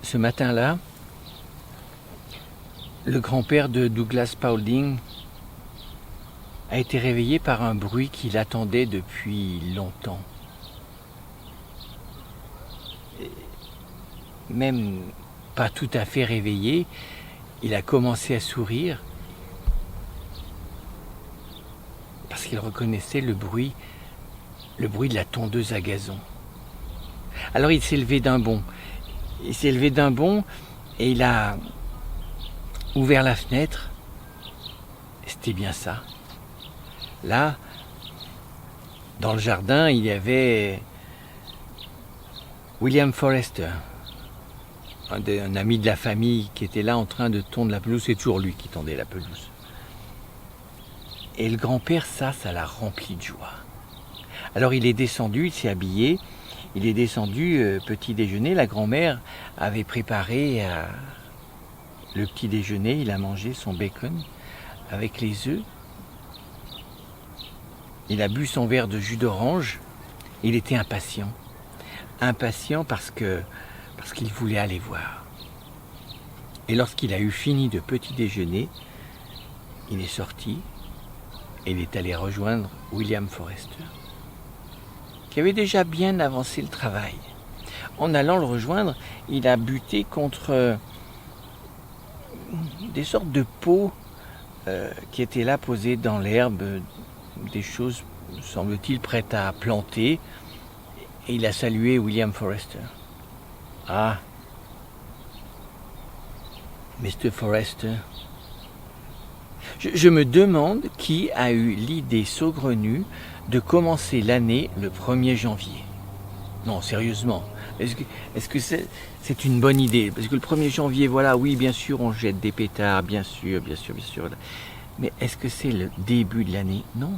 Ce matin-là, le grand-père de Douglas Spaulding a été réveillé par un bruit qu'il attendait depuis longtemps. Même pas tout à fait réveillé, il a commencé à sourire parce qu'il reconnaissait le bruit de la tondeuse à gazon. Alors il s'est levé d'un bond. Et il a ouvert la fenêtre. C'était bien ça. Là, dans le jardin, il y avait William Forrester, un ami de la famille qui était là en train de tondre la pelouse. C'est toujours lui qui tondait la pelouse. Et le grand-père, ça l'a rempli de joie. Alors il est descendu, il s'est habillé, il est descendu, petit déjeuner. La grand-mère avait préparé le petit déjeuner, il a mangé son bacon avec les œufs. Il a bu son verre de jus d'orange. Il était impatient. Impatient parce qu'il voulait aller voir. Et lorsqu'il a eu fini de petit déjeuner, il est sorti et il est allé rejoindre William Forrester, qui avait déjà bien avancé le travail. En allant le rejoindre, il a buté contre des sortes de pots qui étaient là posés dans l'herbe, des choses, semble-t-il, prêtes à planter. Et il a salué William Forrester. « Ah, Mr. Forrester. Je me demande qui a eu l'idée saugrenue de commencer l'année le 1er janvier. Non, sérieusement, est-ce que c'est une bonne idée? Parce que le 1er janvier, voilà, oui, bien sûr, on jette des pétards, bien sûr. Mais est-ce que c'est le début de l'année? Non.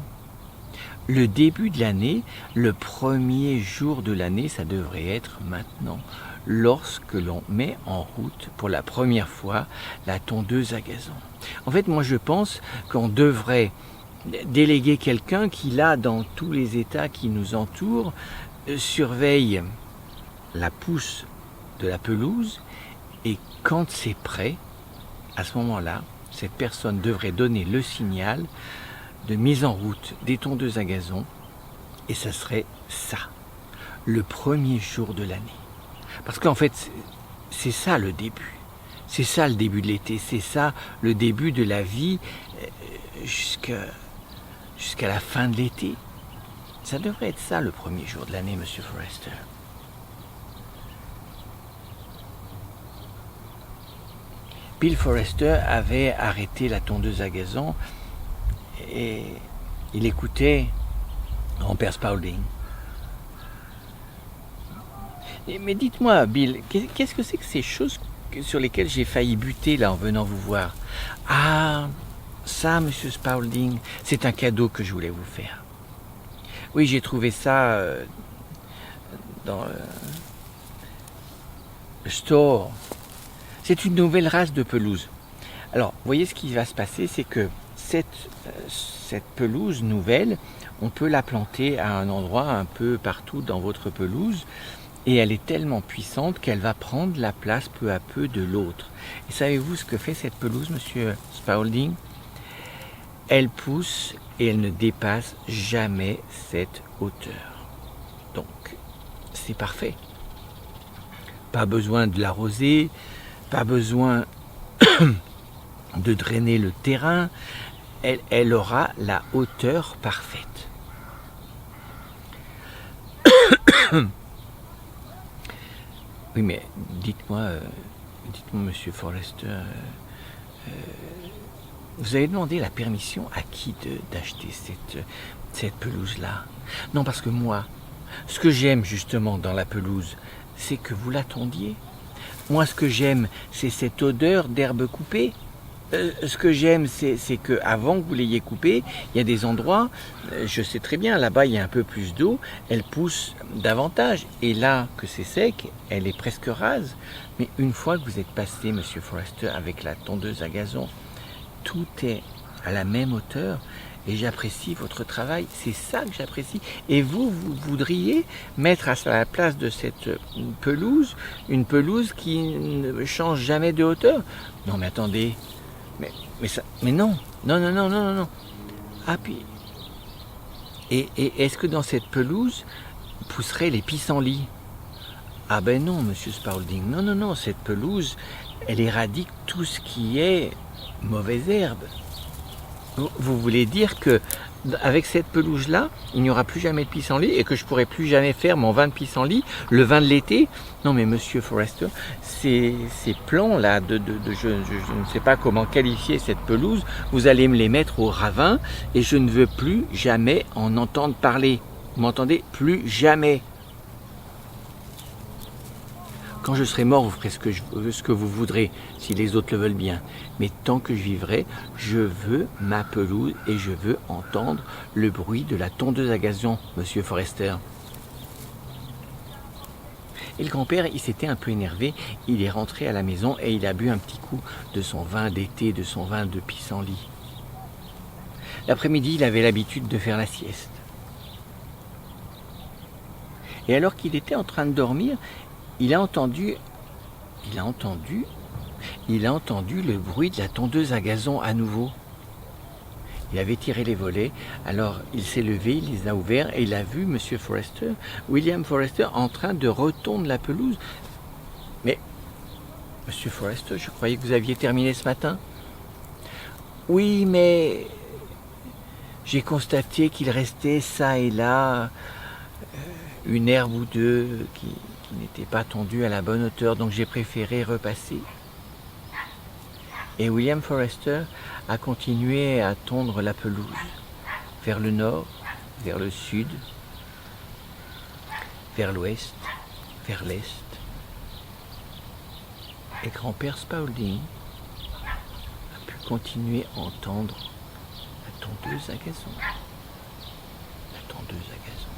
Le début de l'année, le 1er jour de l'année, ça devrait être maintenant, lorsque l'on met en route pour la première fois la tondeuse à gazon. En fait, moi je pense qu'on devrait déléguer quelqu'un qui, là, dans tous les États qui nous entourent, surveille la pousse de la pelouse, et quand c'est prêt, à ce moment-là, cette personne devrait donner le signal de mise en route des tondeuses à gazon, et ça serait ça, le 1er jour de l'année. Parce qu'en fait, c'est ça le début. C'est ça le début de l'été, c'est ça le début de la vie jusqu'à la fin de l'été. Ça devrait être ça le 1er jour de l'année, Monsieur Forrester. Bill Forrester avait arrêté la tondeuse à gazon et il écoutait grand-père Spaulding. Mais dites-moi, Bill, qu'est-ce que c'est que ces choses sur lesquelles j'ai failli buter là en venant vous voir? Ah, ça, Monsieur Spaulding, c'est un cadeau que je voulais vous faire. Oui, j'ai trouvé ça dans le store. C'est une nouvelle race de pelouse. Alors, vous voyez, ce qui va se passer, c'est que cette pelouse nouvelle, on peut la planter à un endroit un peu partout dans votre pelouse, et elle est tellement puissante qu'elle va prendre la place peu à peu de l'autre. Et savez-vous ce que fait cette pelouse, Monsieur Spaulding? Elle pousse et elle ne dépasse jamais cette hauteur. Donc, c'est parfait. Pas besoin de l'arroser, pas besoin de drainer le terrain. Elle aura la hauteur parfaite. Oui, mais dites-moi, Monsieur Forrester, vous avez demandé la permission à qui d'acheter cette pelouse-là? Non, parce que moi, ce que j'aime justement dans la pelouse, c'est que vous la tondiez. Moi, ce que j'aime, c'est cette odeur d'herbe coupée. Ce que j'aime, c'est que avant que vous l'ayez coupée, il y a des endroits, je sais très bien, là-bas il y a un peu plus d'eau, elle pousse davantage. Et là que c'est sec, elle est presque rase. Mais une fois que vous êtes passé, Monsieur Forrester, avec la tondeuse à gazon, tout est à la même hauteur Et j'apprécie votre travail, c'est ça que j'apprécie. Et vous, vous voudriez mettre à la place de cette pelouse, une pelouse qui ne change jamais de hauteur? Non mais attendez, mais non, non. Ah puis, et est-ce que dans cette pelouse pousseraient les pissenlits? Ah ben non, monsieur Spaulding, non, cette pelouse, elle éradique tout ce qui est mauvaise herbe. Vous voulez dire que avec cette pelouse-là, il n'y aura plus jamais de pissenlit et que je pourrai plus jamais faire mon vin de pissenlit, le vin de l'été? Non mais monsieur Forrester, ces plans-là, je ne sais pas comment qualifier cette pelouse, vous allez me les mettre au ravin et je ne veux plus jamais en entendre parler. Vous m'entendez? Plus jamais. Quand je serai mort, vous ferez ce que vous voudrez, si les autres le veulent bien. Mais tant que je vivrai, je veux ma pelouse et je veux entendre le bruit de la tondeuse à gazon, monsieur Forrester. Et le grand-père, il s'était un peu énervé, il est rentré à la maison et il a bu un petit coup de son vin d'été, de son vin de pissenlit. L'après-midi, il avait l'habitude de faire la sieste. Et alors qu'il était en train de dormir, il a entendu le bruit de la tondeuse à gazon à nouveau. Il avait tiré les volets, alors il s'est levé, il les a ouverts et il a vu Monsieur Forrester, William Forrester, en train de retondre la pelouse. Mais, Monsieur Forrester, je croyais que vous aviez terminé ce matin. Oui, mais j'ai constaté qu'il restait ça et là une herbe ou deux qui n'était pas tondue à la bonne hauteur, donc j'ai préféré repasser. Et William Forrester a continué à tondre la pelouse, vers le nord, vers le sud, vers l'ouest, vers l'est. Et grand-père Spaulding a pu continuer à entendre la tondeuse à gazon. La tondeuse à gazon.